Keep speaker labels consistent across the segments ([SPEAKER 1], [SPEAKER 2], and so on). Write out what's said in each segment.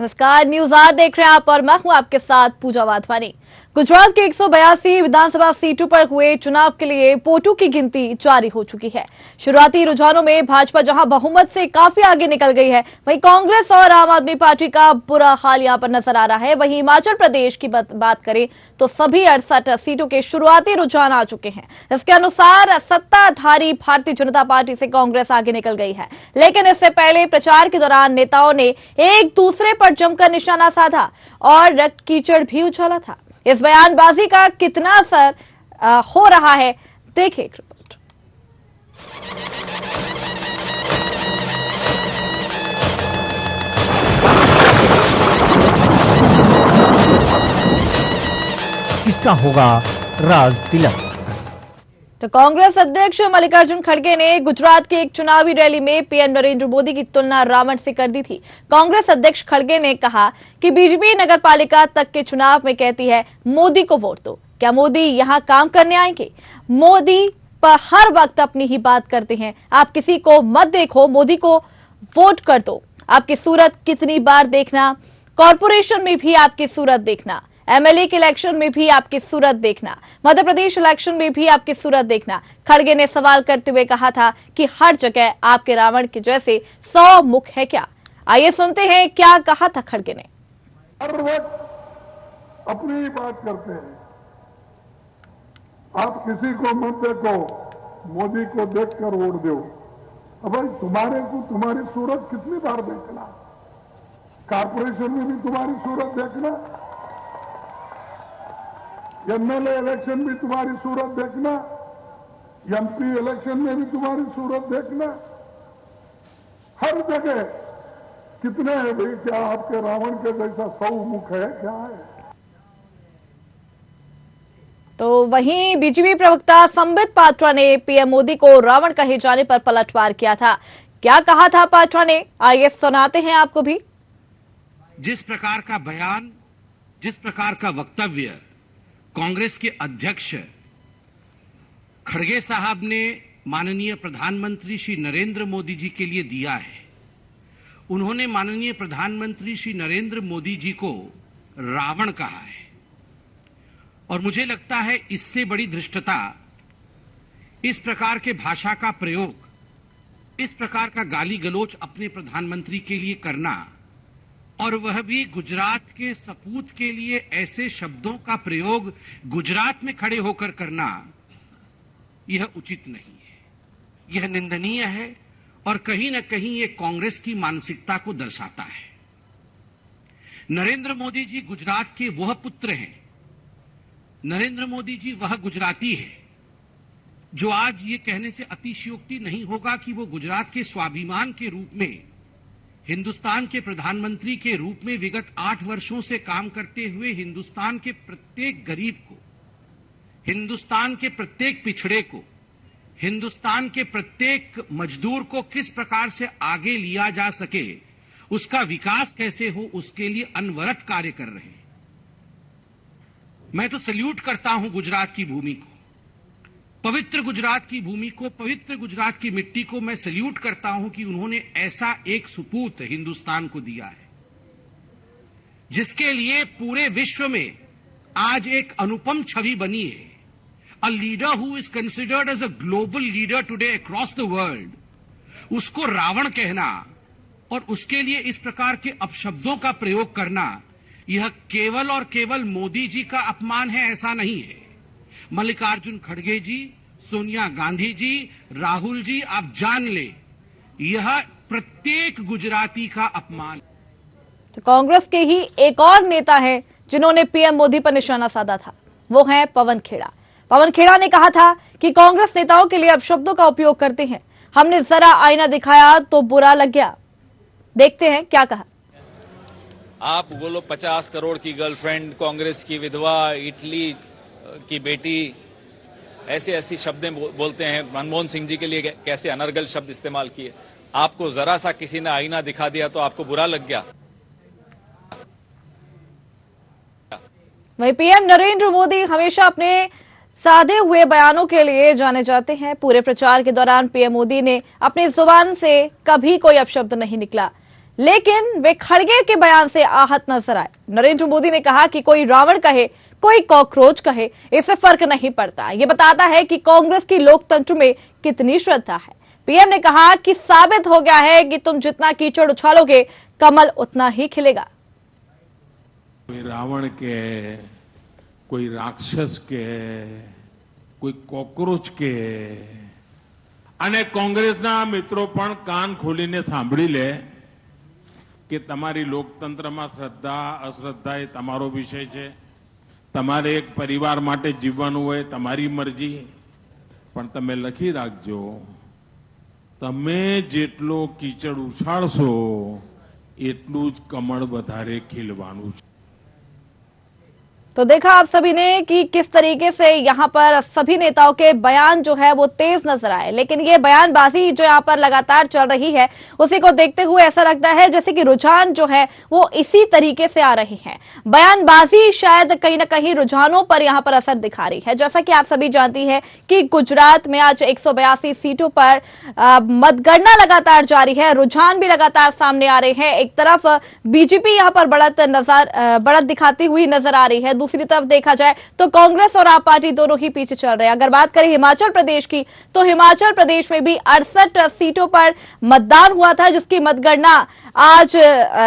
[SPEAKER 1] नमस्कार, न्यूज 8 देख रहे हैं आप और मैं हूं आपके साथ पूजा वाधवानी। गुजरात के 182 विधानसभा सीटों पर हुए चुनाव के लिए वोटों की गिनती जारी हो चुकी है। शुरुआती रुझानों में भाजपा जहां बहुमत से काफी आगे निकल गई है, वहीं कांग्रेस और आम आदमी पार्टी का बुरा हाल यहां पर नजर आ रहा है। वहीं हिमाचल प्रदेश की बात करें तो सभी 68 सीटों के शुरुआती रुझान आ चुके हैं। इसके अनुसार सत्ताधारी भारतीय जनता पार्टी से कांग्रेस आगे निकल गई है, लेकिन इससे पहले प्रचार के दौरान नेताओं ने एक दूसरे पर जमकर निशाना साधा और रक्त कीचड़ भी उछाला था। इस बयानबाजी का कितना असर हो रहा है, देखिए एक रिपोर्ट।
[SPEAKER 2] किसका होगा राज तिलक?
[SPEAKER 1] तो कांग्रेस अध्यक्ष मल्लिकार्जुन खड़गे ने गुजरात की एक चुनावी रैली में पीएम नरेंद्र मोदी की तुलना रावण से कर दी थी। कांग्रेस अध्यक्ष खड़गे ने कहा कि बीजेपी नगरपालिका तक के चुनाव में कहती है मोदी को वोट दो। क्या मोदी यहां काम करने आएंगे? मोदी पर हर वक्त अपनी ही बात करते हैं। आप किसी को मत देखो, मोदी को वोट कर दो। आपकी सूरत कितनी बार देखना, कॉरपोरेशन में भी आपकी सूरत देखना, एमएलए के इलेक्शन में भी आपकी सूरत देखना, मध्य प्रदेश इलेक्शन में भी आपकी सूरत देखना। खड़गे ने सवाल करते हुए कहा था कि हर जगह आपके रावण के जैसे 100 मुख है क्या? आइए सुनते हैं क्या कहा था खड़गे ने।
[SPEAKER 3] हर वक्त अपनी ही बात करते हैं। आप किसी को मत देखो, मोदी को देखकर वोट दो। अब भाई तुम्हारे को तुम्हारी सूरत कितनी बार देखना, कारपोरेशन में भी तुम्हारी सूरत देखना, एमएलए इलेक्शन भी तुम्हारी सूरत देखना, एमपी इलेक्शन में भी तुम्हारी सूरत देखना। हर जगह कितने हैं भाई? क्या आपके रावण के जैसा 100 मुख है क्या है?
[SPEAKER 1] तो वहीं बीजेपी प्रवक्ता संबित पात्रा ने पीएम मोदी को रावण कहे जाने पर पलटवार किया था। क्या कहा था पात्रा ने, आइए सुनाते हैं आपको भी।
[SPEAKER 4] जिस प्रकार का बयान, जिस प्रकार का वक्तव्य कांग्रेस के अध्यक्ष खड़गे साहब ने माननीय प्रधानमंत्री श्री नरेंद्र मोदी जी के लिए दिया है, उन्होंने माननीय प्रधानमंत्री श्री नरेंद्र मोदी जी को रावण कहा है। और मुझे लगता है इससे बड़ी धृष्टता, इस प्रकार के भाषा का प्रयोग, इस प्रकार का गाली गलोच अपने प्रधानमंत्री के लिए करना, और वह भी गुजरात के सपूत के लिए ऐसे शब्दों का प्रयोग गुजरात में खड़े होकर करना, यह उचित नहीं है, यह निंदनीय है और कहीं न कहीं यह कांग्रेस की मानसिकता को दर्शाता है। नरेंद्र मोदी जी गुजरात के वह पुत्र हैं, नरेंद्र मोदी जी वह गुजराती है जो आज ये कहने से अतिशयोक्ति नहीं होगा कि वो गुजरात के स्वाभिमान के रूप में, हिंदुस्तान के प्रधानमंत्री के रूप में विगत 8 वर्षों से काम करते हुए हिंदुस्तान के प्रत्येक गरीब को, हिंदुस्तान के प्रत्येक पिछड़े को, हिंदुस्तान के प्रत्येक मजदूर को किस प्रकार से आगे लिया जा सके, उसका विकास कैसे हो, उसके लिए अनवरत कार्य कर रहे हैं। मैं तो सल्यूट करता हूं गुजरात की भूमि को, पवित्र गुजरात की भूमि को, पवित्र गुजरात की मिट्टी को मैं सल्यूट करता हूं कि उन्होंने ऐसा एक सुपूत हिंदुस्तान को दिया है जिसके लिए पूरे विश्व में आज एक अनुपम छवि बनी है। A leader who is considered as a global leader today across the world, उसको रावण कहना और उसके लिए इस प्रकार के अपशब्दों का प्रयोग करना, यह केवल और केवल मोदी जी का अपमान है, ऐसा नहीं है। मल्लिकार्जुन खड़गे जी, सोनिया गांधी जी, राहुल जी, आप जान ले, यह प्रत्येक गुजराती का अपमान।
[SPEAKER 1] तो कांग्रेस के ही एक और नेता है जिन्होंने पीएम मोदी पर निशाना साधा था, वो है पवन खेड़ा। पवन खेड़ा ने कहा था कि कांग्रेस नेताओं के लिए अपशब्दों का उपयोग करते हैं। हमने जरा आईना दिखाया तो बुरा लग गया। देखते हैं क्या कहा।
[SPEAKER 5] आप बोलो 50 करोड़ की गर्लफ्रेंड, कांग्रेस की विधवा, इटली की बेटी, ऐसे ऐसी शब्दें बोलते हैं। मनमोहन सिंह जी के लिए कैसे अनर्गल शब्द इस्तेमाल किए। आपको जरा सा किसी ने आईना दिखा दिया तो आपको बुरा लग गया।
[SPEAKER 1] वहीं पीएम नरेंद्र मोदी हमेशा अपने साधे हुए बयानों के लिए जाने जाते हैं। पूरे प्रचार के दौरान पीएम मोदी ने अपनी जुबान से कभी कोई अपशब्द नहीं निकला। लेकिन वे खड़गे के बयान से आहत नजर आए। नरेंद्र मोदी ने कहा कि कोई रावण कहे, कोई कॉकरोच कहे, इससे फर्क नहीं पड़ता। ये बताता है कि कांग्रेस की लोकतंत्र में कितनी श्रद्धा है। पीएम ने कहा कि साबित हो गया है कि तुम जितना कीचड़ उछालोगे, कमल उतना ही खिलेगा।
[SPEAKER 6] कोई रावण के, कोई राक्षस के, કોઈ કોકરોચ કે અને કોંગ્રેસના મિત્રો પણ કાન ખોલીને સાંભળી લે કે તમારી લોકતંત્રમાં શ્રદ્ધા અશ્રદ્ધા એ તમારો વિષય છે। તમારે એક પરિવાર માટે જીવવાનું હોય, તમારી મરજી, પણ તમે લખી રાખજો, તમે જેટલો કીચડ ઉછાળશો એટલું જ કમળ વધારે ખીલવાનું છે।
[SPEAKER 1] तो देखा आप सभी ने कि किस तरीके से यहां पर सभी नेताओं के बयान जो है वो तेज नजर आए, लेकिन ये बयानबाजी जो यहां पर लगातार चल रही है उसी को देखते हुए ऐसा लगता है जैसे कि रुझान जो है वो इसी तरीके से आ रही है। बयानबाजी शायद कहीं ना कहीं रुझानों पर यहां पर असर दिखा रही है। जैसा कि आप सभी जानती है कि गुजरात में आज 182 सीटों पर मतगणना लगातार जारी है, रुझान भी लगातार सामने आ रहे हैं। एक तरफ बीजेपी यहां पर बढ़त दिखाती हुई नजर आ रही है, दूसरी तरफ देखा जाए तो कांग्रेस और आप पार्टी दोनों ही पीछे चल रहे हैं। अगर बात करें हिमाचल प्रदेश की, तो हिमाचल प्रदेश में भी 68 सीटों पर मतदान हुआ था, जिसकी मतगणना आज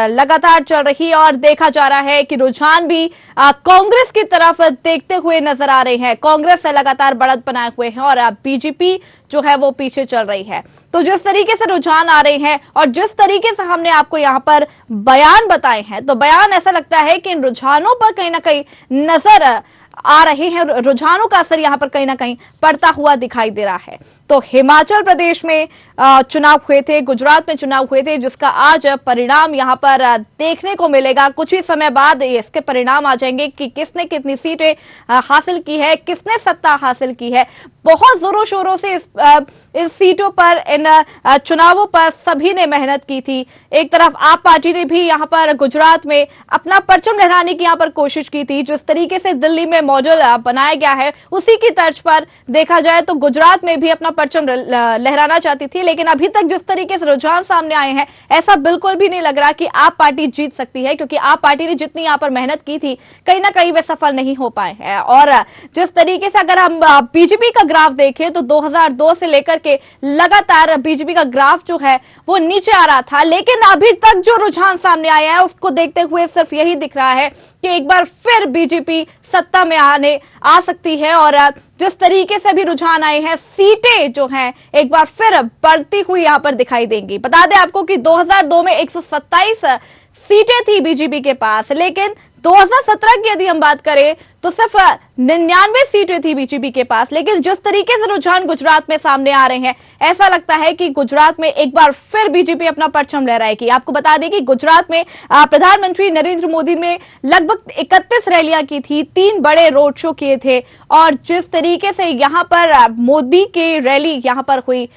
[SPEAKER 1] लगातार चल रही है और देखा जा रहा है कि रुझान भी कांग्रेस की तरफ देखते हुए नजर आ रहे हैं। कांग्रेस से लगातार बढ़त बनाए हुए हैं और बीजेपी जो है वो पीछे चल रही है। तो जिस तरीके से रुझान आ रहे हैं और जिस तरीके से हमने आपको यहां पर बयान बताए हैं, तो बयान ऐसा लगता है कि इन रुझानों पर कहीं ना कहीं नजर आ रहे हैं, रुझानों का असर यहां पर कहीं ना कहीं पड़ता हुआ दिखाई दे रहा है। तो हिमाचल प्रदेश में चुनाव हुए थे, गुजरात में चुनाव हुए थे, जिसका आज परिणाम यहां पर देखने को मिलेगा। कुछ ही समय बाद इसके परिणाम आ जाएंगे कि किसने कितनी सीटें हासिल की है, किसने सत्ता हासिल की है। बहुत जोरों शोरों से इन सीटों पर, इन चुनावों पर सभी ने मेहनत की थी। एक तरफ आप पार्टी ने भी यहां पर गुजरात में अपना परचम लहराने की यहां पर कोशिश की थी। जिस तरीके से दिल्ली में मॉडल बनाया गया है उसी की तर्ज पर देखा जाए तो गुजरात में भी अपना परचम लहराना चाहती थी, लेकिन अभी तक जिस तरीके से रुझान सामने आए हैं ऐसा बिल्कुल भी नहीं लग रहा कि आप पार्टी जीत सकती है, क्योंकि आप पार्टी ने जितनी यहां पर मेहनत की थी कहीं ना कहीं वे सफल नहीं हो पाए हैं। और जिस तरीके से अगर हम बीजेपी का ग्राफ देखें तो 2002 से लेकर के लगातार बीजेपी का ग्राफ जो है वो नीचे आ रहा था, लेकिन अभी तक जो रुझान सामने आया है उसको देखते हुए सिर्फ यही दिख रहा है कि एक बार फिर बीजेपी सत्ता में आ सकती है। और जिस तरीके से भी रुझान आए हैं, सीटें जो हैं एक बार फिर बढ़ती हुई यहां पर दिखाई देंगी। बता दें आपको कि 2002 में 127 सीटें थी बीजेपी के पास, लेकिन 2017 की यदि हम बात करें तो सिर्फ 99 सीटें थी बीजेपी के पास। लेकिन जिस तरीके से रुझान गुजरात में सामने आ रहे हैं, ऐसा लगता है कि गुजरात में एक बार फिर बीजेपी अपना परचम लहराएगी। आपको बता दें कि गुजरात में प्रधानमंत्री नरेंद्र मोदी ने लगभग 31 रैलियां की थी, 3 बड़े रोड शो किए थे, और जिस तरीके से यहां पर मोदी की रैली यहां पर हुई,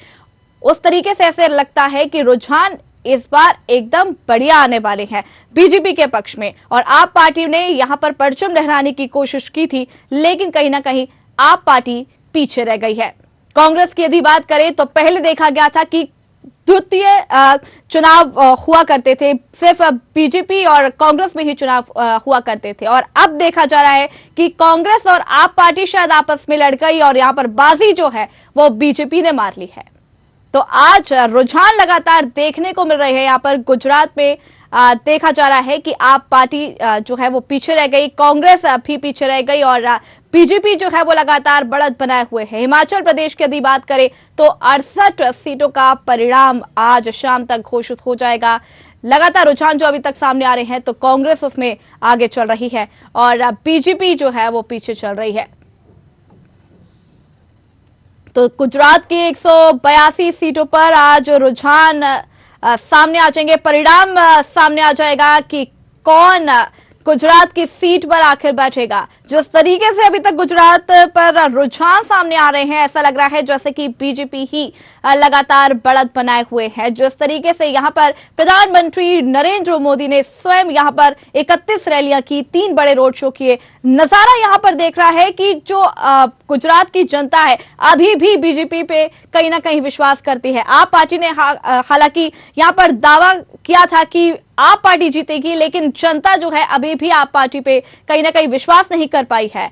[SPEAKER 1] उस तरीके से ऐसे लगता है कि रुझान इस बार एकदम बढ़िया आने वाले हैं बीजेपी के पक्ष में। और आप पार्टी ने यहां पर परचम लहराने की कोशिश की थी, लेकिन कहीं ना कहीं आप पार्टी पीछे रह गई है। कांग्रेस की यदि बात करें तो पहले देखा गया था कि द्वितीय चुनाव हुआ करते थे, सिर्फ बीजेपी और कांग्रेस में ही चुनाव हुआ करते थे, और अब देखा जा रहा है कि कांग्रेस और आप पार्टी शायद आपस में लड़ गई और यहां पर बाजी जो है वो बीजेपी ने मार ली है। तो आज रुझान लगातार देखने को मिल रहे हैं। यहाँ पर गुजरात में देखा जा रहा है कि आप पार्टी जो है वो पीछे रह गई, कांग्रेस भी पीछे रह गई और बीजेपी जो है वो लगातार बढ़त बनाए हुए है। हिमाचल प्रदेश की यदि बात करें तो 68 सीटों का परिणाम आज शाम तक घोषित हो जाएगा। लगातार रुझान जो अभी तक सामने आ रहे हैं तो कांग्रेस उसमें आगे चल रही है और बीजेपी जो है वो पीछे चल रही है। तो गुजरात की 182 सीटों पर आज रुझान सामने आ जाएंगे, परिणाम सामने आ जाएगा कि कौन गुजरात की सीट पर आखिर बैठेगा। जिस तरीके से अभी तक गुजरात पर रुझान सामने आ रहे हैं, ऐसा लग रहा है जैसे कि बीजेपी ही लगातार बढ़त बनाए हुए हैं। जिस तरीके से यहां पर प्रधानमंत्री नरेंद्र मोदी ने स्वयं यहां पर 31 रैलियां की, 3 बड़े रोड शो किए, नजारा यहां पर देख रहा है कि जो गुजरात की जनता है अभी भी बीजेपी पे कहीं ना कहीं विश्वास करती है। आप पार्टी ने हालांकि यहां पर दावा किया था कि आप पार्टी जीतेगी, लेकिन जनता जो है अभी भी आप पार्टी पे कहीं ना कहीं विश्वास नहीं कर पाई है।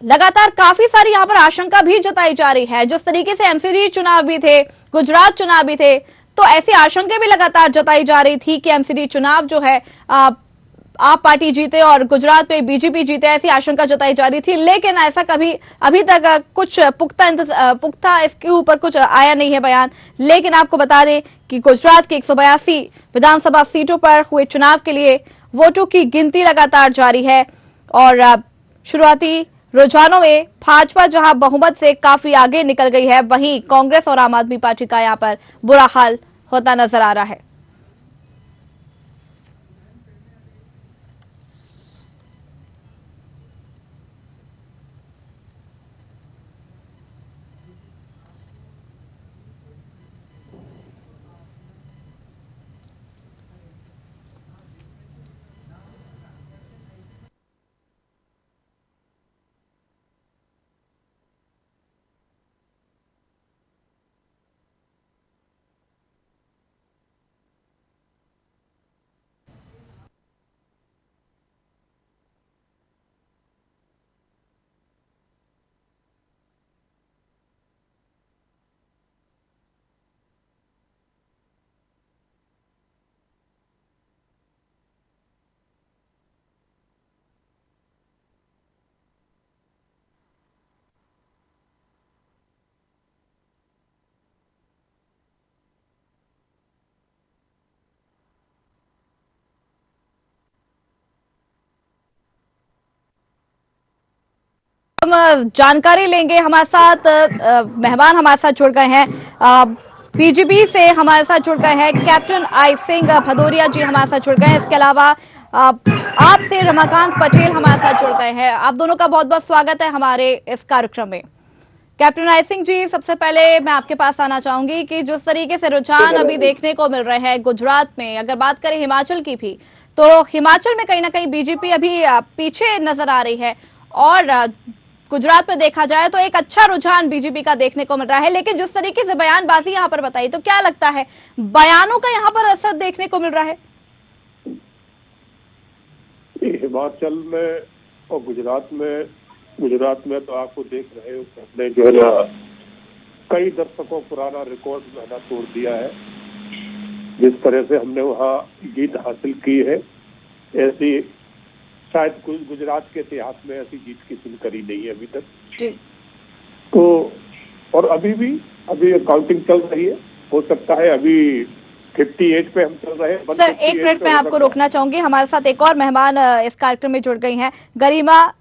[SPEAKER 1] लगातार काफी सारी यहां पर आशंका भी जताई जा रही है। जिस तरीके से एमसीडी चुनाव भी थे, गुजरात चुनाव भी थे, तो ऐसी आशंका भी लगातार जताई जा रही थी कि एमसीडी चुनाव जो है आप पार्टी जीते और गुजरात में बीजेपी जीते, ऐसी आशंका जताई जा रही थी। लेकिन ऐसा कभी अभी तक कुछ पुख्ता इसके ऊपर कुछ आया नहीं है बयान। लेकिन आपको बता दें कि गुजरात की 182 विधानसभा सीटों पर हुए चुनाव के लिए वोटों की गिनती लगातार जारी है और शुरुआती रुझानों में भाजपा जहां बहुमत से काफी आगे निकल गई है, वहीं कांग्रेस और आम आदमी पार्टी का यहां पर बुरा हाल होता नजर आ रहा है। हम जानकारी लेंगे। हमारे साथ मेहमान हमारे साथ जुड़ गए हैं, बीजेपी से हमारे साथ जुड़ गए हैं कैप्टन आई सिंह भदौरिया जी हमारे साथ जुड़ गए हैं। इसके अलावा आपसे रमाकांत पटेल हमारे साथ जुड़ गए हैं। आप दोनों का बहुत बहुत स्वागत है हमारे इस कार्यक्रम में। कैप्टन आई सिंह जी, सबसे पहले मैं आपके पास आना चाहूंगी कि जिस तरीके से रुझान अभी देखने को मिल रहे हैं गुजरात में, अगर बात करें हिमाचल की भी, तो हिमाचल में कहीं ना कहीं बीजेपी अभी पीछे नजर आ रही है और गुजरात में देखा जाए तो एक अच्छा रुझान बीजेपी का देखने को मिल रहा है। लेकिन जिस तरीके से बयानबाजी यहाँ पर बताई, तो क्या लगता है बयानों का यहाँ पर असर देखने को मिल रहा है?
[SPEAKER 7] हिमाचल में और गुजरात में तो आपको देख रहे हो, हमने जो है ना कई दशकों पुराना रिकॉर्ड मैंने तोड़ दिया है। जिस तरह से हमने वहाँ जीत हासिल की है, ऐसी शायद गुजरात के इतिहास में ऐसी जीत किसी ने करी नहीं है अभी तक। तो और अभी काउंटिंग चल रही है, हो सकता है अभी 58 पे हम चल रहे हैं।
[SPEAKER 1] सर, एक मिनट में आपको रोकना चाहूंगी। हमारे साथ एक और मेहमान इस कार्यक्रम में जुड़ गई हैं, गरिमा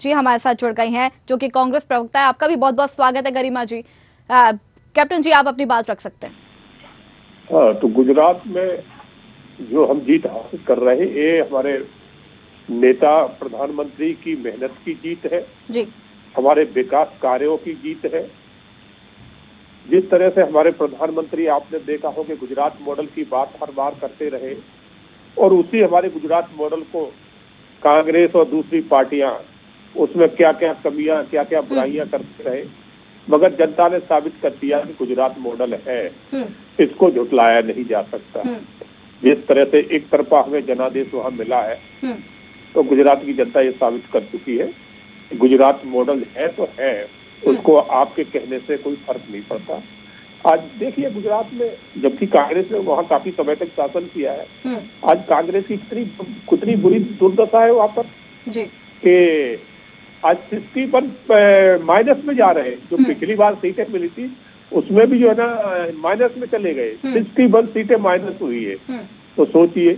[SPEAKER 1] जी हमारे साथ जुड़ गई हैं, जो कि कांग्रेस प्रवक्ता है। आपका भी बहुत बहुत स्वागत है गरिमा जी। कैप्टन जी, आप अपनी बात रख सकते हैं।
[SPEAKER 7] हाँ, तो गुजरात में जो हम जीत हासिल कर रहे हैं, ये हमारे नेता प्रधानमंत्री की मेहनत की जीत है
[SPEAKER 1] जी,
[SPEAKER 7] हमारे विकास कार्यों की जीत है। जिस तरह से हमारे प्रधानमंत्री, आपने देखा हो कि गुजरात मॉडल की बात हर बार करते रहे और उसी हमारे गुजरात मॉडल को कांग्रेस और दूसरी पार्टियां उसमें क्या क्या कमियां, क्या क्या बुराइयां करते रहे, मगर जनता ने साबित कर दिया कि गुजरात मॉडल है, इसको झुटलाया नहीं जा सकता। जिस तरह से एक तरफा हमें जनादेश वहां मिला है, तो गुजरात की जनता ये साबित कर चुकी है कि गुजरात मॉडल है तो है, उसको आपके कहने से कोई फर्क नहीं पड़ता। आज देखिए गुजरात में, जबकि कांग्रेस ने वहाँ काफी समय तक शासन किया है, आज कांग्रेस की कितनी बुरी दुर्दशा है वहाँ पर कि आज 60 पर माइनस में जा रहे हैं। जो पिछली बार सीटें मिली थी उसमें भी जो है ना माइनस में चले गए, 61 सीटें माइनस हुई है। तो सोचिए,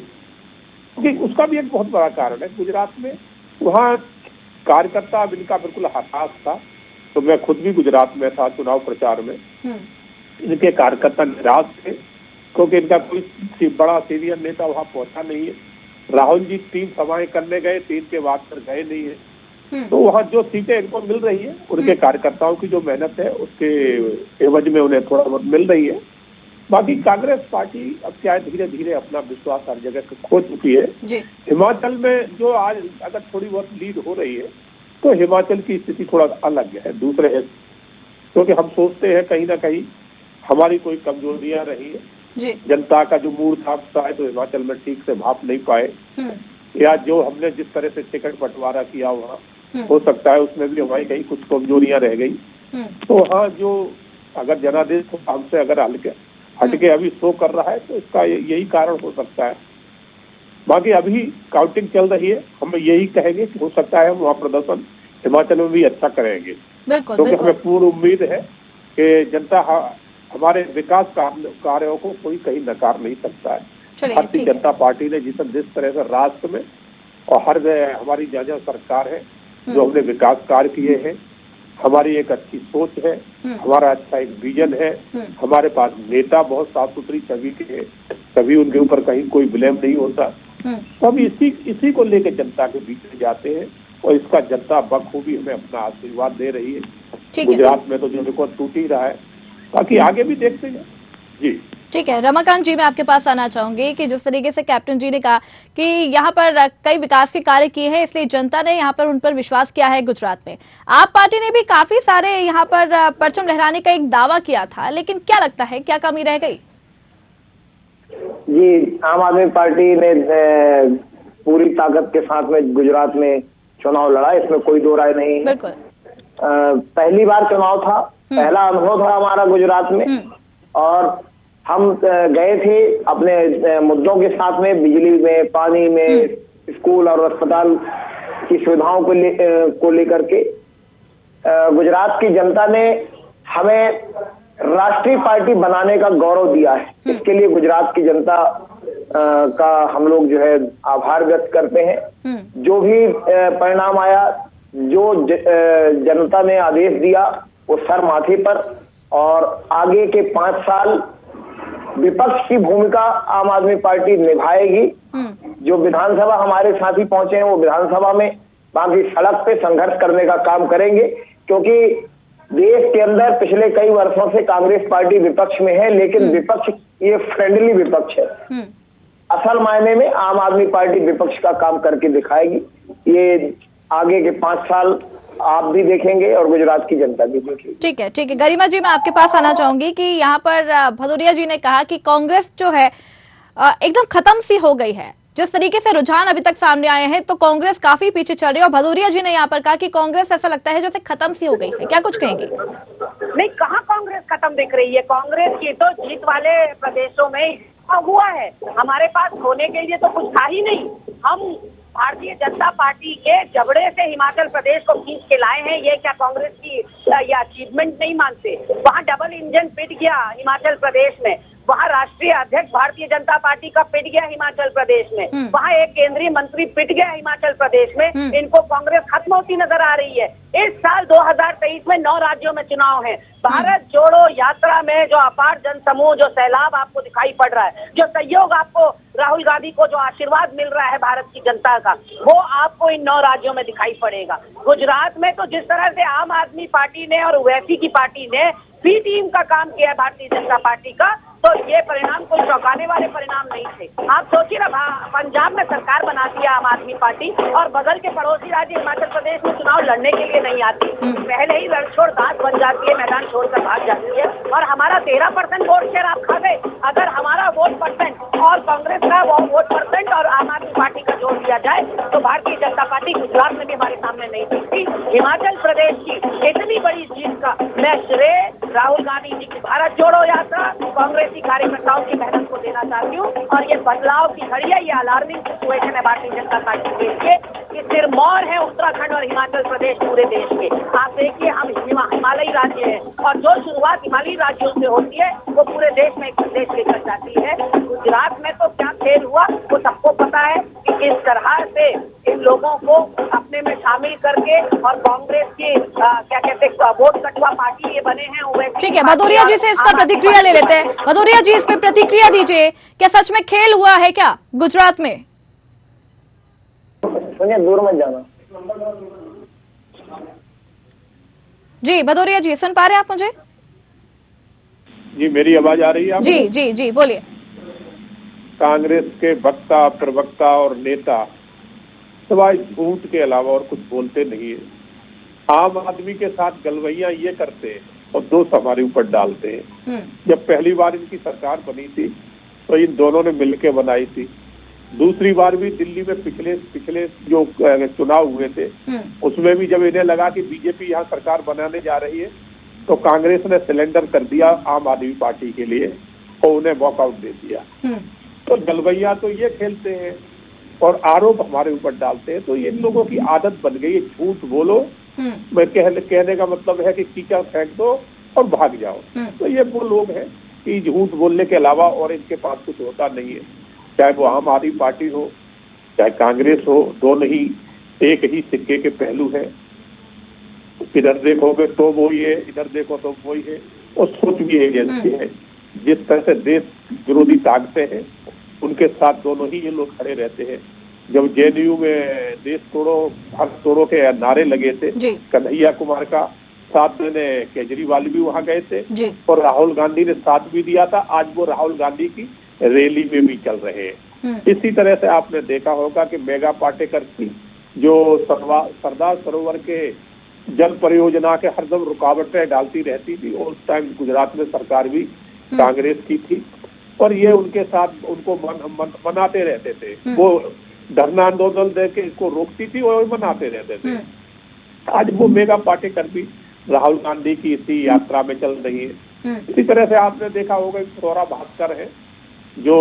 [SPEAKER 7] क्योंकि उसका भी एक बहुत बड़ा कारण है गुजरात में, वहाँ कार्यकर्ता अब इनका बिल्कुल हताश था। तो मैं खुद भी गुजरात में था चुनाव प्रचार में, इनके कार्यकर्ता निराश थे क्योंकि इनका कोई बड़ा सीनियर नेता वहां पहुंचा नहीं है। राहुल जी 3 सभाएं करने गए, 3 के बाद फिर गए नहीं है। तो वहाँ जो सीटें इनको मिल रही है उनके कार्यकर्ताओं की जो मेहनत है उसके एवज में उन्हें थोड़ा बहुत मिल रही है। बाकी कांग्रेस पार्टी अब क्या है, धीरे धीरे अपना विश्वास हर जगह खो चुकी है। हिमाचल में जो आज अगर थोड़ी बहुत लीड हो रही है तो हिमाचल की स्थिति थोड़ा अलग है दूसरे है, क्योंकि हम सोचते हैं कहीं ना कहीं हमारी कोई कमजोरियां रही है। जनता का जो मूड था शायद तो हिमाचल में ठीक से भाप नहीं पाए, या जो हमने जिस तरह से टिकट बंटवारा किया वहाँ हो सकता है उसमें भी हमारी कहीं कुछ कमजोरियां रह गई। तो वहाँ जो अगर जनादेश हमसे अगर हटके अभी शो कर रहा है तो इसका यही कारण हो सकता है। बाकी अभी काउंटिंग चल रही है, हम यही कहेंगे कि हो सकता है हम वहाँ प्रदर्शन हिमाचल में भी अच्छा करेंगे, क्योंकि हमें पूर्ण उम्मीद है कि जनता हमारे विकास कार्यों को कोई कहीं नकार नहीं सकता है। भारतीय जनता पार्टी ने जिस तरह से राष्ट्र में और हर हमारी जहाँ सरकार है जो हमने विकास कार्य किए हैं, हमारी एक अच्छी सोच है, हमारा अच्छा एक विजन है, हमारे पास नेता बहुत साफ सुथरी छवि के हैं, कभी उनके ऊपर कहीं कोई ब्लेम नहीं होता। तो हम इसी को लेकर जनता के बीच में जाते हैं और इसका जनता बखूबी हमें अपना आशीर्वाद दे रही है। गुजरात में तो जो रिकॉर्ड टूट ही रहा है, बाकी आगे भी देखते हैं। जी
[SPEAKER 1] ठीक है, रमाकांत जी मैं आपके पास आना चाहूंगी कि जिस तरीके से कैप्टन जी ने कहा कि यहाँ पर कई विकास के कार्य किए हैं, इसलिए जनता ने यहाँ पर उन पर विश्वास किया है। गुजरात में आप पार्टी ने भी काफी सारे यहाँ पर परचम लहराने का एक दावा किया था, लेकिन क्या लगता है क्या कमी रह गई?
[SPEAKER 8] जी, आम आदमी पार्टी ने पूरी ताकत के साथ में गुजरात में चुनाव लड़ा, इसमें कोई दो राय नहीं है।
[SPEAKER 1] बिल्कुल
[SPEAKER 8] पहली बार चुनाव था, पहला अनुभव था हमारा गुजरात में, और हम गए थे अपने मुद्दों के साथ में, बिजली में, पानी में, स्कूल और अस्पताल की सुविधाओं को लेकर के। गुजरात की जनता ने हमें राष्ट्रीय पार्टी बनाने का गौरव दिया है, इसके लिए गुजरात की जनता का हम लोग जो है आभार व्यक्त करते हैं। जो भी परिणाम आया, जो जनता ने आदेश दिया वो सर माथे पर, और आगे के 5 साल विपक्ष की भूमिका आम आदमी पार्टी निभाएगी। जो विधानसभा हमारे साथी पहुंचे हैं वो विधानसभा में, बाकी सड़क पे संघर्ष करने का काम करेंगे, क्योंकि देश के अंदर पिछले कई वर्षों से कांग्रेस पार्टी विपक्ष में है, लेकिन विपक्ष ये फ्रेंडली विपक्ष है। असल मायने में आम आदमी पार्टी विपक्ष का काम करके दिखाएगी। ये आगे के 5 साल आप भी देखेंगे और गुजरात की जनता भी देखेगी।
[SPEAKER 1] ठीक है गरिमा जी मैं आपके पास आना चाहूंगी कि यहाँ पर भदौरिया जी ने कहा कि कांग्रेस जो है एकदम खत्म सी हो गई है। जिस तरीके से रुझान अभी तक सामने आए हैं तो कांग्रेस काफी पीछे चल रही है, और भदौरिया जी ने यहाँ पर कहा कि कांग्रेस ऐसा लगता है जैसे खत्म सी हो गई है। क्या कुछ कहेंगे?
[SPEAKER 9] नहीं, कहाँ कांग्रेस खत्म दिख रही है। कांग्रेस की तो जीत वाले प्रदेशों में हुआ है, हमारे पास होने के लिए तो कुछ था ही नहीं। हम भारतीय जनता पार्टी के जबड़े से हिमाचल प्रदेश को खींच के लाए हैं। ये क्या कांग्रेस की ये अचीवमेंट नहीं मानते? वहाँ डबल इंजन पिट गया हिमाचल प्रदेश में, वहाँ राष्ट्रीय अध्यक्ष भारतीय जनता पार्टी का पिट गया हिमाचल प्रदेश में, वहाँ एक केंद्रीय मंत्री पिट गया हिमाचल प्रदेश में। इनको कांग्रेस खत्म होती नजर आ रही है। इस साल 2023 में 9 राज्यों में चुनाव है। भारत जोड़ो यात्रा में जो अपार जनसमूह, जो सैलाब आपको दिखाई पड़ रहा है, जो सहयोग आपको राहुल गांधी को जो आशीर्वाद मिल रहा है भारत की जनता का, वो आपको इन 9 राज्यों में दिखाई पड़ेगा। गुजरात में तो जिस तरह से आम आदमी पार्टी ने और ओवैसी की पार्टी ने बी टीम का काम किया है भारतीय जनता पार्टी का, तो ये परिणाम कोई चौंकाने वाले परिणाम नहीं थे। आप सोचिए ना, पंजाब में सरकार बनाती है आम आदमी पार्टी और बगल के पड़ोसी राज्य हिमाचल प्रदेश में चुनाव लड़ने के लिए नहीं आती, पहले ही रणछोड़ दास बन जाती है, मैदान छोड़कर भाग जाती है। और हमारा 13% वोट शेयर आप खा गए। अगर हमारा वोट परसेंट और कांग्रेस का वोट परसेंट और आम आदमी पार्टी का जोड़ दिया जाए तो भारतीय जनता पार्टी गुजरात में भी हमारे सामने नहीं दिखती। हिमाचल प्रदेश की इतनी बड़ी जीत का मैं श्रेय राहुल गांधी जी की भारत जोड़ो यात्रा, कांग्रेसी कार्यकर्ताओं की मेहनत को देना चाहती हूँ। और ये बदलाव की घड़ी है, ये अलार्मिंग सिचुएशन है भारतीय जनता पार्टी के लिए कि सिरमौर है उत्तराखंड और हिमाचल प्रदेश पूरे देश के। आप देखिए, हम हिमालयी राज्य हैं और जो शुरुआत हिमालयी राज्यों से होती है वो पूरे देश में एक संदेश लेकर जाती है। गुजरात में तो क्या खेल हुआ वो सबको पता है कि किस तरह से इन लोगों को अपने में शामिल करके और कांग्रेस के क्या कहते हैं वोट कटवा पार्टी ये बने हैं।
[SPEAKER 1] ठीक है, भदौरिया जी से इसका प्रतिक्रिया ले लेते हैं। भदौरिया जी इस पे प्रतिक्रिया दीजिए, क्या सच में खेल हुआ है क्या गुजरात में?
[SPEAKER 8] सुनिए, दूर मत जाना।
[SPEAKER 1] जी भदौरिया जी, सुन पा रहे हैं आप मुझे?
[SPEAKER 7] जी, मेरी आवाज आ रही है आपको?
[SPEAKER 1] जी जी जी, बोलिए।
[SPEAKER 7] कांग्रेस के वक्ता, प्रवक्ता और नेता सिवाय झूठ के अलावा और कुछ बोलते नहीं है। आम आदमी के साथ गलवैया ये करते हैं और दोष हमारे ऊपर डालते हैं। जब पहली बार इनकी सरकार बनी थी तो इन दोनों ने मिलकर बनाई थी। दूसरी बार भी दिल्ली में पिछले जो चुनाव हुए थे उसमें भी जब इन्हें लगा कि बीजेपी यहाँ सरकार बनाने जा रही है तो कांग्रेस ने सिलेंडर कर दिया आम आदमी पार्टी के लिए और उन्हें वॉकआउट दे दिया। तो गलवैया तो ये खेलते हैं और आरोप हमारे ऊपर डालते हैं। तो ये इन लोगों की आदत बन गई है, झूठ बोलो। मैं कहने का मतलब है कि कीचड़ फेंक दो और भाग जाओ। तो ये वो लोग हैं कि झूठ बोलने के अलावा और इनके पास कुछ होता नहीं है। चाहे वो आम आदमी पार्टी हो चाहे कांग्रेस हो, दोनों ही एक ही सिक्के के पहलू है। इधर देखोगे तो वही है, इधर देखो तो वही है। और सोच भी एक जैसी है। जिस तरह से देश विरोधी ताकतें हैं उनके साथ दोनों ही ये लोग खड़े रहते हैं। जब जेएनयू में देश तोड़ो भारत तोड़ो के नारे लगे थे कन्हैया कुमार का, साथ में केजरीवाल भी वहां गए थे और राहुल गांधी ने साथ भी दिया था। आज वो राहुल गांधी की रैली में भी चल रहे हैं। इसी तरह से आपने देखा होगा कि मेगा पाटेकर की जो सरदार सरोवर के जल परियोजना के हरदम रुकावटें डालती रहती थी और उस टाइम गुजरात में सरकार भी कांग्रेस की थी और ये उनके साथ उनको मनाते रहते थे। वो धरना आंदोलन दे के इसको रोकती थी और मनाते रहते थे। आज वो मेगा पाटेकर भी राहुल गांधी की इसी यात्रा में चल रही है। इसी तरह से आपने देखा होगा सौरा भास्कर है जो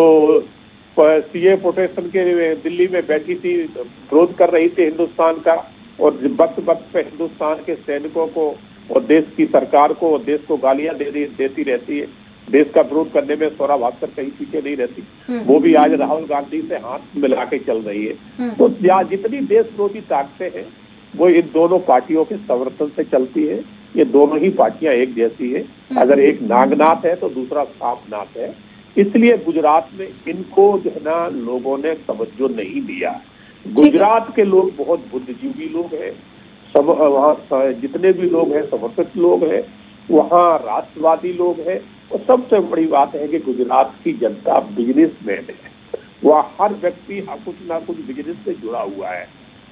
[SPEAKER 7] सीए प्रोटेक्शन के दिल्ली में बैठी थी, विरोध कर रही थी हिंदुस्तान का और वक्त वक्त पे हिंदुस्तान के सैनिकों को और देश की सरकार को और देश को गालियां देती रहती है। देश का विरोध करने में सौरा भास्कर कहीं पीछे नहीं रहती। वो भी आज राहुल गांधी से हाथ मिला के चल रही है। तो जितनी देश विरोधी ताकतें हैं वो इन दोनों पार्टियों के समर्थन से चलती है। ये दोनों ही पार्टियां एक जैसी है। अगर एक नागनाथ है तो दूसरा सांपनाथ है। इसलिए गुजरात में इनको जो है ना लोगों ने तवज्जो नहीं दिया। गुजरात के लोग बहुत बुद्धिजीवी लोग हैं। सब वहाँ जितने भी लोग हैं समर्पित लोग हैं, वहाँ राष्ट्रवादी लोग हैं। और सबसे बड़ी बात है कि गुजरात की जनता बिजनेसमैन है। वहाँ हर व्यक्ति कुछ ना कुछ बिजनेस से जुड़ा हुआ है।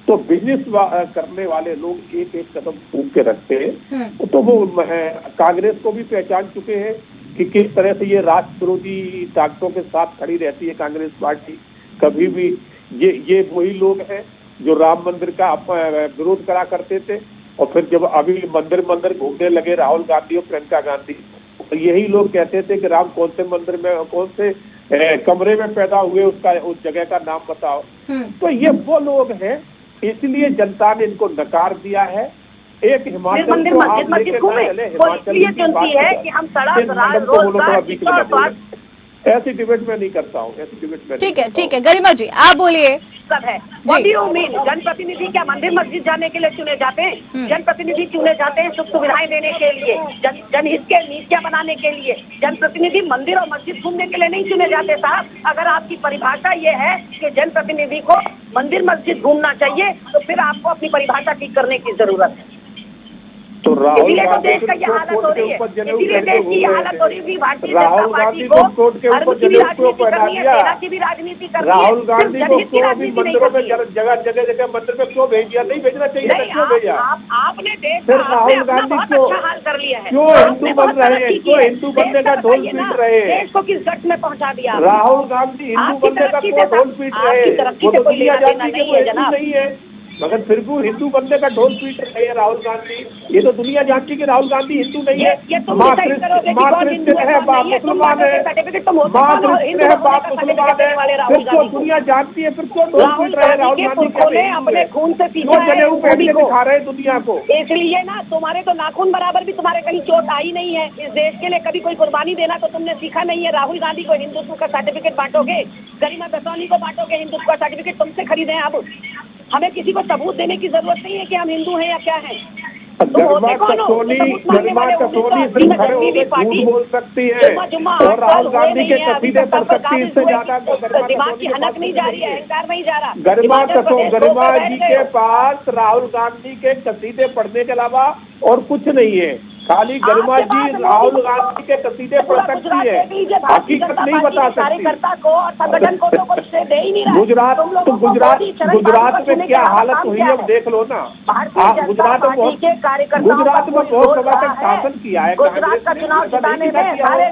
[SPEAKER 7] तो बिजनेस करने वाले लोग एक एक कदम फूंक के रखते हैं। तो वो कांग्रेस को भी पहचान चुके हैं कि किस तरह से ये राष्ट्र विरोधी ताकतों के साथ खड़ी रहती है कांग्रेस पार्टी। कभी भी ये वही लोग हैं जो राम मंदिर का विरोध करा करते थे और फिर जब अभी मंदिर घूमने लगे राहुल गांधी और प्रियंका गांधी, तो यही लोग कहते थे कि राम कौन से मंदिर में कौन से कमरे में पैदा हुए उस जगह का नाम बताओ। तो ये वो लोग हैं, इसलिए जनता ने इनको नकार दिया है। एक हिमाचल को आप लेके चले, हिमाचल की बात है कि हम ऐसी डिबेट में नहीं करता हूँ, ऐसी डिबेट में।
[SPEAKER 1] ठीक है गरिमा जी आप बोलिए।
[SPEAKER 9] सब है जनप्रतिनिधि क्या मंदिर मस्जिद जाने के लिए चुने जाते हैं? जनप्रतिनिधि चुने जाते हैं सुख सुविधाएं देने के लिए, जनहित के नीतियां बनाने के लिए। जनप्रतिनिधि मंदिर और मस्जिद घूमने के लिए नहीं चुने जाते साहब। अगर आपकी परिभाषा ये है कि जनप्रतिनिधि को मंदिर मस्जिद घूमना चाहिए तो फिर आपको अपनी परिभाषा ठीक करने की जरूरत है।
[SPEAKER 7] तो राहुल
[SPEAKER 9] गांधी देश का ये हालत हो रही है, इसीलिए देश की हालत हो रही है। भारतीय जनता पार्टी को धर्म की भी राजनीति करनी है, सेना की भी राजनीति करनी है।
[SPEAKER 7] राहुल गांधी को क्यों अभी मंदिरों में जगह मंदिर में क्यों भेज दिया? नहीं भेजना चाहिए, क्यों भेजा?
[SPEAKER 9] आपने देश
[SPEAKER 7] फिर राहुल गांधी
[SPEAKER 9] क्यों हाल कर लिया है?
[SPEAKER 7] क्यों हिंदू बन रहे हैं? क्यों हिंदू बनने का ढोल पीट रहे हैं?
[SPEAKER 9] देश को किस गट में पहुंचा दिया?
[SPEAKER 7] राहुल गांधी हिंदू बनने का ढोल पीट रहे हैं। वो तो दुनिया जानती है वो हिंदू नहीं है, मगर फिर भी हिंदू बनने का ढोल पीट रहे हैं राहुल गांधी। ये तो दुनिया जानती है कि राहुल गांधी हिंदू नहीं है। माँ क्रिश्चियन है, बाप मुसलमान है, माँ क्रिश्चियन है, बाप मुसलमान है। फिर क्यों दुनिया जानती है? फिर क्यों ढोल पीट रहे हैं राहुल गांधी?
[SPEAKER 9] अपने खून से
[SPEAKER 7] क्यों जनेऊ पहन के दिखा रहे हैं दुनिया को?
[SPEAKER 9] इसलिए ना तुम्हारे तो नाखून बराबर भी तुम्हारे कहीं चोट आई नहीं है। इस देश के लिए कभी कोई कुर्बानी देना तो तुमने सीखा नहीं है। राहुल गांधी को हिंदुत्व का सर्टिफिकेट बांटोगे, गरिमा दसौनी को बांटोगे हिंदुत्व का सर्टिफिकेट, तुमसे खरीदे। अब हमें किसी को सबूत देने की जरूरत नहीं है कि हम हिंदू हैं या क्या हैं।
[SPEAKER 7] गर्मा कसोली सिर्फ खड़े होकर झूठ बोल सकती है और राहुल गांधी के कसीदे पढ़ सकती है। इससे ज्यादा
[SPEAKER 9] दिमाग की हनक नहीं जा रही है, अहंकार नहीं जा रहा।
[SPEAKER 7] गरिमा जी के पास राहुल गांधी के कसीदे पढ़ने के अलावा और कुछ नहीं है। खाली गरिमा जी राहुल गांधी के कसीदे पढ़ सकती है, हकीकत नहीं बता सकती।
[SPEAKER 9] कार्यकर्ता को और संगठन को तो कुछ दे ही नहीं रहा।
[SPEAKER 7] गुजरात में क्या हालत हुई है देख लो ना। गुजरात में बहुत समय तक शासन किया है
[SPEAKER 9] गुजरात का चुनाव जिताने में सारे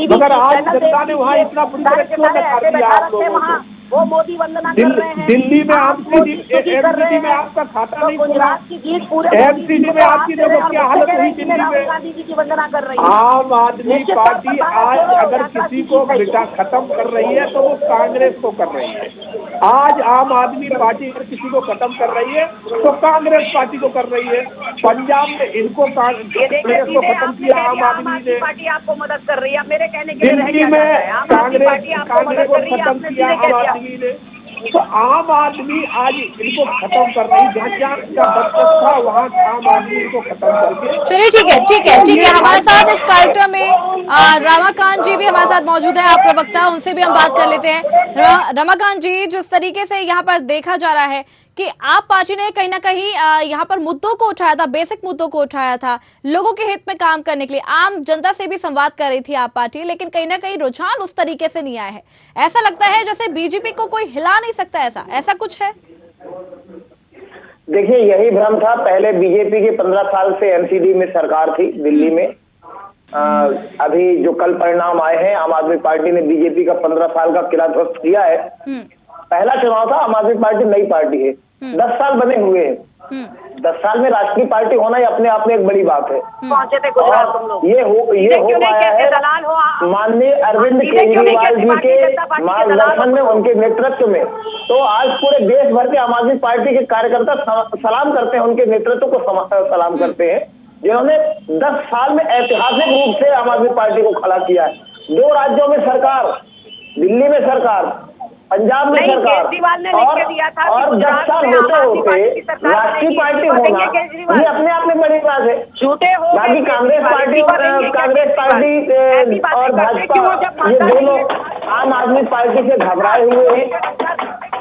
[SPEAKER 7] मगर आज जनता ने वहाँ इतना बुरी तरह क्यों कर दिया आप लोगों को?
[SPEAKER 9] वो मोदी वंदना कर रहे हैं।
[SPEAKER 7] दिल्ली में आपकी एमसीडी में आपका खाता नहीं खुला।
[SPEAKER 9] गुजरात की जीत पूरे
[SPEAKER 7] एमसीडी में आपकी देखो क्या हालत हुई दिल्ली में।
[SPEAKER 9] राहुल गांधी जी की वंदना कर रही है।
[SPEAKER 7] आम आदमी पार्टी आज अगर किसी को खत्म कर रही है तो वो कांग्रेस को कर रही है। आज आम आदमी पार्टी अगर किसी को खत्म कर रही है तो कांग्रेस पार्टी को कर रही है। पंजाब में इनको कांग्रेस को खत्म किया आम आदमी ने।
[SPEAKER 9] पार्टी आपको मदद कर रही है, मेरे कहने के लिए
[SPEAKER 7] दिल्ली में कांग्रेस को खत्म किया आम आदमी ने। तो आम आदमी आज इनको खत्म कर रही है। जहाँ था वहाँ आम आदमी इनको खत्म करके।
[SPEAKER 1] चलिए ठीक है। हमारे साथ इस कार्यक्रम में रमाकांत जी भी हमारे साथ मौजूद है, आप प्रवक्ता, उनसे भी हम बात कर लेते हैं। रमाकांत जी, जिस तरीके से यहाँ पर देखा जा रहा है कि आप पार्टी ने कहीं ना कहीं यहाँ पर मुद्दों को उठाया था, बेसिक मुद्दों को उठाया था, लोगों के हित में काम करने के लिए आम जनता से भी संवाद कर रही थी आप पार्टी, लेकिन कहीं ना कहीं रुझान उस तरीके से नहीं आया है। ऐसा लगता है जैसे बीजेपी को कोई हिला नहीं सकता, ऐसा कुछ है?
[SPEAKER 8] देखिए, यही भ्रम था। पहले बीजेपी के 15 साल से एमसीडी में सरकार थी दिल्ली में। अभी जो कल परिणाम आए हैं, आम आदमी पार्टी ने बीजेपी का 15 साल का किला ध्वस्त किया है। पहला चुनाव था, आम आदमी पार्टी नई पार्टी है, 10 साल बने हुए हैं। 10 साल में राष्ट्रीय पार्टी होना ही अपने आप में एक बड़ी बात है।
[SPEAKER 9] पहुंचे थे गुजरात तुम लोग।
[SPEAKER 8] ये हो पाया है माननीय अरविंद केजरीवाल जी के मार्गदर्शन में, उनके नेतृत्व में। तो आज पूरे देश भर के आम आदमी पार्टी के कार्यकर्ता सलाम करते हैं, उनके नेतृत्व को सलाम करते हैं, जिन्होंने 10 साल में ऐतिहासिक रूप से आम आदमी पार्टी को खड़ा किया है। 2 राज्यों में सरकार, दिल्ली में सरकार, पंजाब में सरकार, और 10 साल होते होते राष्ट्रीय पार्टी होना ये अपने आप में बड़ी बात है। बाकी कांग्रेस पार्टी और भाजपा, ये दोनों आम आदमी पार्टी से घबराए हुए हैं।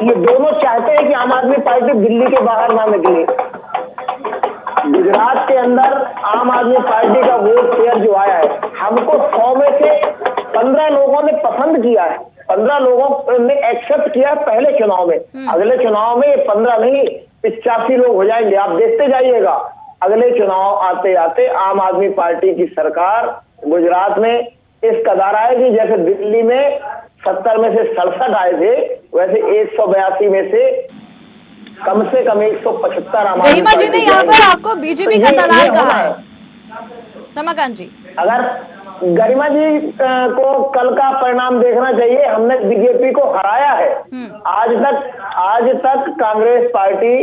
[SPEAKER 8] ये दोनों चाहते हैं कि आम आदमी पार्टी दिल्ली के बाहर ना निकले। गुजरात के अंदर आम आदमी पार्टी का वोट शेयर जो आया है, हमको 100 में से 15 लोगों ने पसंद किया है, 15 लोगों ने एक्सेप्ट किया पहले चुनाव में। अगले चुनाव में 15 नहीं 85 लोग हो जाएंगे, आप देखते जाइएगा। अगले चुनाव आते आते आम आदमी पार्टी की सरकार गुजरात में इस कदार आएगी जैसे दिल्ली में 70 में से 67 आए थे, वैसे 182 में से कम 175 आम आदमी
[SPEAKER 1] गरिमा जी ने यहाँ पर आपको बीजेपी का दलाल कहा है। रमाकांत जी,
[SPEAKER 8] अगर गरिमा जी को कल का परिणाम देखना चाहिए। हमने बीजेपी को हराया है। आज तक कांग्रेस पार्टी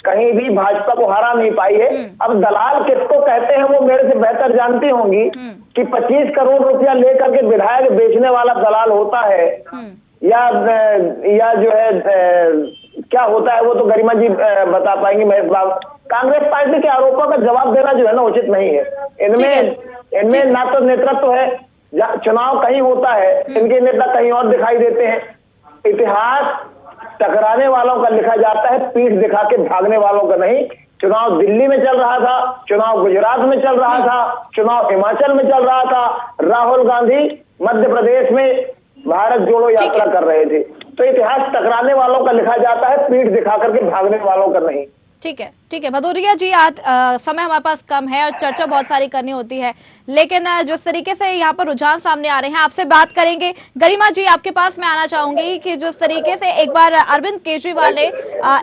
[SPEAKER 8] कहीं भी भाजपा को हरा नहीं पाई है। अब दलाल किसको कहते हैं वो मेरे से बेहतर जानती होंगी कि 25 करोड़ रुपया लेकर के विधायक बेचने वाला दलाल होता है या जो है क्या होता है, वो तो गरिमा जी बता पाएंगी। महेश बाबू, कांग्रेस पार्टी के आरोपों का जवाब देना जो है ना उचित नहीं है। इनमें ना तो नेतृत्व है, चुनाव कहीं होता है, इनके नेता कहीं और दिखाई देते हैं। इतिहास टकराने वालों का लिखा जाता है, पीठ दिखा के भागने वालों का नहीं। चुनाव दिल्ली में चल रहा था, चुनाव गुजरात में चल रहा था, चुनाव हिमाचल में चल रहा था, राहुल गांधी मध्य प्रदेश में भारत जोड़ो यात्रा कर रहे थे। तो इतिहास टकराने वालों का लिखा जाता है, पीठ दिखा करके भागने वालों का नहीं।
[SPEAKER 1] ठीक है भदौरिया जी, आज समय हमारे पास कम है और चर्चा बहुत सारी करनी होती है, लेकिन जिस तरीके से यहाँ पर रुझान सामने आ रहे हैं, आपसे बात करेंगे। गरिमा जी, आपके पास मैं आना चाहूंगी कि जिस तरीके से एक बार अरविंद केजरीवाल ने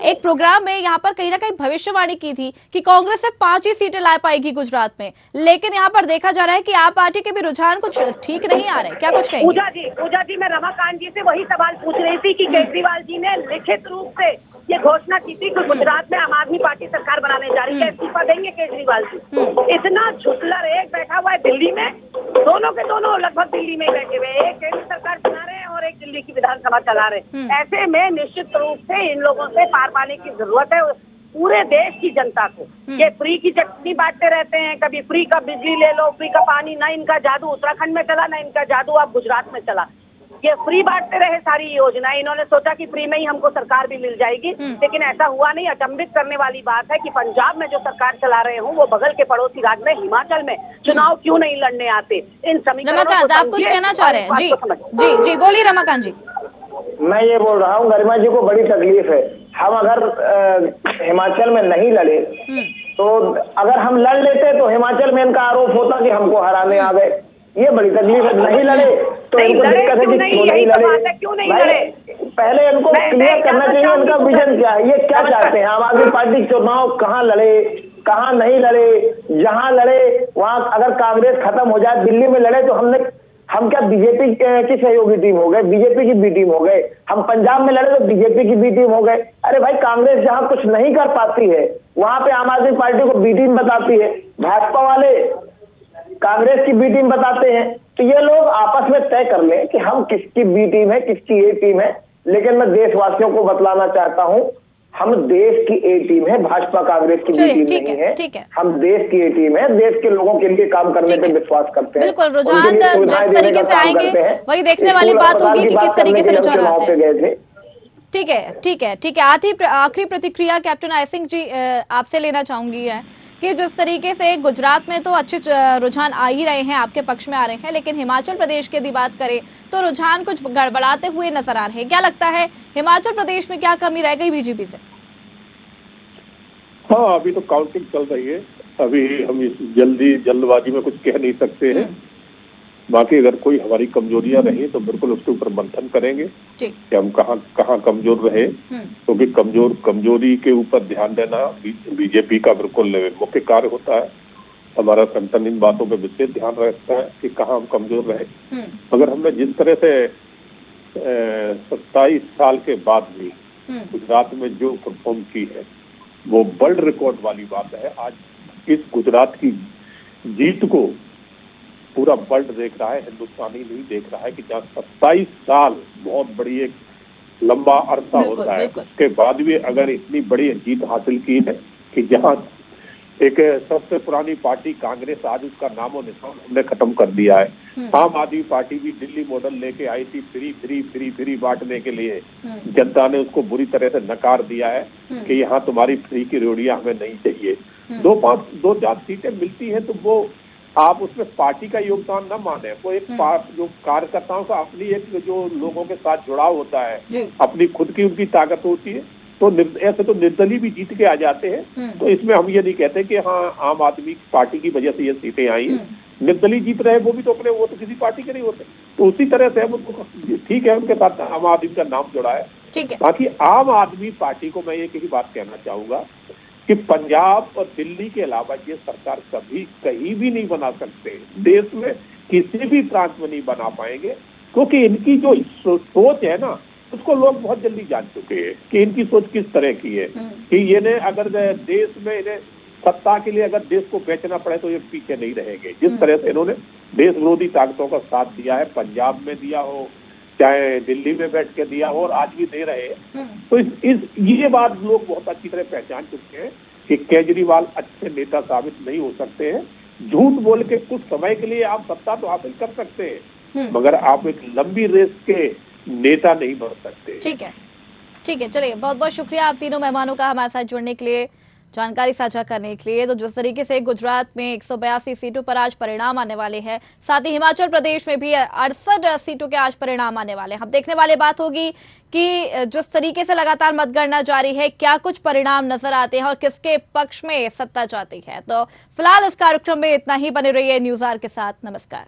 [SPEAKER 1] एक प्रोग्राम में यहाँ पर कहीं ना कहीं भविष्यवाणी की थी कि कांग्रेस सिर्फ 5 ही सीटें ला पाएगी गुजरात में, लेकिन यहाँ पर देखा जा रहा है कि आप पार्टी के भी रुझान कुछ ठीक नहीं आ रहे, क्या कुछ कहेंगे?
[SPEAKER 9] पूजा जी, मैं रमाकांत जी से वही सवाल पूछ रही थी कि केजरीवाल जी ने लिखित रूप से ये घोषणा की थी कि गुजरात में आम आदमी पार्टी सरकार बनाने जा रही है, इस्तीफा देंगे केजरीवाल जी। इतना झुकलर एक बैठा हुआ है दिल्ली में, दोनों के दोनों लगभग दिल्ली में बैठे हुए, एक केंद्र सरकार चला रहे हैं और एक दिल्ली की विधानसभा चला रहे हैं। ऐसे में निश्चित रूप से इन लोगों से पार पाने की जरूरत है। पूरे देश की जनता को। ये फ्री की चटनी बांटते रहते हैं, कभी फ्री का बिजली ले लो, फ्री का पानी, ना इनका जादू उत्तराखंड में चला, ना इनका जादू अब गुजरात में चला। ये फ्री बांटते रहे सारी योजनाएं, इन्होंने सोचा कि फ्री में ही हमको सरकार भी मिल जाएगी, लेकिन ऐसा हुआ नहीं। अचंभित करने वाली बात है कि पंजाब में जो सरकार चला रहे हूँ वो बगल के पड़ोसी राज्य में हिमाचल में चुनाव क्यों नहीं लड़ने आते। इन समीकरणों
[SPEAKER 1] रमाकांत, आप कुछ कहना चाह रहे हैं? जी जी बोलिए रमाकांत जी।
[SPEAKER 8] मैं ये बोल रहा हूँ, गरिमा जी को बड़ी तकलीफ है। हम अगर हिमाचल में नहीं लड़े तो अगर हम लड़ लेते तो हिमाचल में इनका आरोप होता कि हमको हराने आ गए। ये बड़ी तकलीफ है। नहीं लड़े तो इनको दिक्कत है कि क्यों नहीं लड़े।
[SPEAKER 9] क्यों नहीं लड़े?
[SPEAKER 8] पहले इनको क्लियर करना चाहिए इनका विजन क्या है, ये क्या चाहते हैं। आम आदमी पार्टी चुनाव कहाँ लड़े, कहाँ नहीं लड़े, जहाँ लड़े वहाँ अगर कांग्रेस खत्म हो जाए, दिल्ली में लड़े तो हम क्या बीजेपी की सहयोगी टीम हो गए, बीजेपी की बी टीम हो गए। हम पंजाब में लड़े तो बीजेपी की बी टीम हो गए। अरे भाई, कांग्रेस जहाँ कुछ नहीं कर पाती है वहां पे आम आदमी पार्टी को बी टीम बताती है, भाजपा वाले कांग्रेस की बी टीम बताते हैं। तो ये लोग आपस में तय कर लें कि हम किसकी बी टीम है, किसकी ए टीम है। लेकिन मैं देशवासियों को बतलाना चाहता हूँ, हम देश की ए टीम है, भाजपा कांग्रेस की बी टीम नहीं है।
[SPEAKER 1] ठीक है,
[SPEAKER 8] हम देश की ए टीम है, देश के लोगों के लिए काम करने पे विश्वास करते हैं।
[SPEAKER 1] बिल्कुल, रुझान जिस तरीके से आएंगे वही देखने वाली बात होगी कि किस तरीके से रुझान आते हैं। ठीक है ठीक है ठीक है। आखिरी प्रतिक्रिया कैप्टन आई सिंह जी आपसे लेना चाहूंगी है कि जिस तरीके से गुजरात में तो अच्छे रुझान आ ही रहे हैं, आपके पक्ष में आ रहे हैं, लेकिन हिमाचल प्रदेश की यदि बात करें तो रुझान कुछ गड़बड़ाते हुए नजर आ रहे हैं। क्या लगता है हिमाचल प्रदेश में क्या कमी रह गई बीजेपी से?
[SPEAKER 7] हाँ, अभी तो काउंटिंग चल रही है, अभी हम इस जल्दबाजी में कुछ कह नहीं सकते हैं। बाकी अगर कोई हमारी कमजोरियां रही तो बिल्कुल उसके ऊपर मंथन करेंगे कि हम कहाँ कमजोर रहे, क्योंकि कमजोरी के ऊपर ध्यान देना बीजेपी का बिल्कुल मुख्य कार्य होता है। हमारा संगठन इन बातों पे विशेष ध्यान रखता है कि कहाँ हम कमजोर रहे। मगर हमने जिस तरह से 27 साल के बाद भी गुजरात में जो परफॉर्म की है वो वर्ल्ड रिकॉर्ड वाली बात है। आज इस गुजरात की जीत को पूरा वर्ल्ड देख रहा है, हिंदुस्तानी नहीं देख रहा है कि जहाँ 27 साल बहुत बड़ी एक लंबा अरसा होता है, उसके बाद भी अगर इतनी बड़ी जीत हासिल की है कि जहाँ एक सबसे पुरानी पार्टी कांग्रेस आज उसका नामो निशान हमने खत्म कर दिया है। आम आदमी पार्टी भी दिल्ली मॉडल लेके आई थी फ्री फ्री फ्री फ्री बांटने के लिए, जनता ने उसको बुरी तरह से नकार दिया है कि यहाँ तुम्हारी फ्री की रोटियां हमें नहीं चाहिए। 2-4 सीटें मिलती हैं तो वो आप उसमें पार्टी का योगदान न माने, वो एक जो कार्यकर्ताओं का अपनी एक जो लोगों के साथ जुड़ाव होता है, अपनी खुद की उनकी ताकत होती है। तो ऐसे तो निर्दलीय भी जीत के आ जाते हैं। तो इसमें हम ये नहीं कहते कि हाँ आम आदमी पार्टी की वजह से ये सीटें आई हैं। निर्दलीय जीत रहे वो भी तो अपने, वो तो किसी पार्टी के नहीं होते। तो उसी तरह से हम ठीक है, उनके साथ आम आदमी का नाम जुड़ा है। बाकी आम आदमी पार्टी को मैं एक ही बात कहना चाहूंगा कि पंजाब और दिल्ली के अलावा ये सरकार कभी कहीं भी नहीं बना सकते, देश में किसी भी प्रांत में नहीं बना पाएंगे, क्योंकि इनकी जो सोच है ना उसको लोग बहुत जल्दी जान चुके हैं कि इनकी सोच किस तरह की है। कि ये ने अगर देश में इन्हें सत्ता के लिए अगर देश को बेचना पड़े तो ये पीछे नहीं रहेंगे। जिस तरह से इन्होंने देश विरोधी ताकतों का साथ दिया है, पंजाब में दिया हो चाहे दिल्ली में बैठ के दिया हो और आज भी दे रहे हैं, तो ये बात लोग बहुत अच्छी तरह पहचान चुके हैं कि केजरीवाल अच्छे नेता साबित नहीं हो सकते हैं। झूठ बोल के कुछ समय के लिए आप सत्ता तो हासिल कर सकते हैं, मगर आप एक लंबी रेस के नेता नहीं बन सकते।
[SPEAKER 1] ठीक है, चलिए बहुत बहुत शुक्रिया आप तीनों मेहमानों का हमारे साथ जुड़ने के लिए, जानकारी साझा करने के लिए। तो जिस तरीके से गुजरात में 182 सीटों पर आज परिणाम आने वाले हैं, साथ ही हिमाचल प्रदेश में भी 68 सीटों के आज परिणाम आने वाले हैं। हम देखने वाली बात होगी कि जिस तरीके से लगातार मतगणना जारी है क्या कुछ परिणाम नजर आते हैं और किसके पक्ष में सत्ता जाती है। तो फिलहाल इस कार्यक्रम में इतना ही, बने रहिए न्यूज़ आवर के साथ। नमस्कार।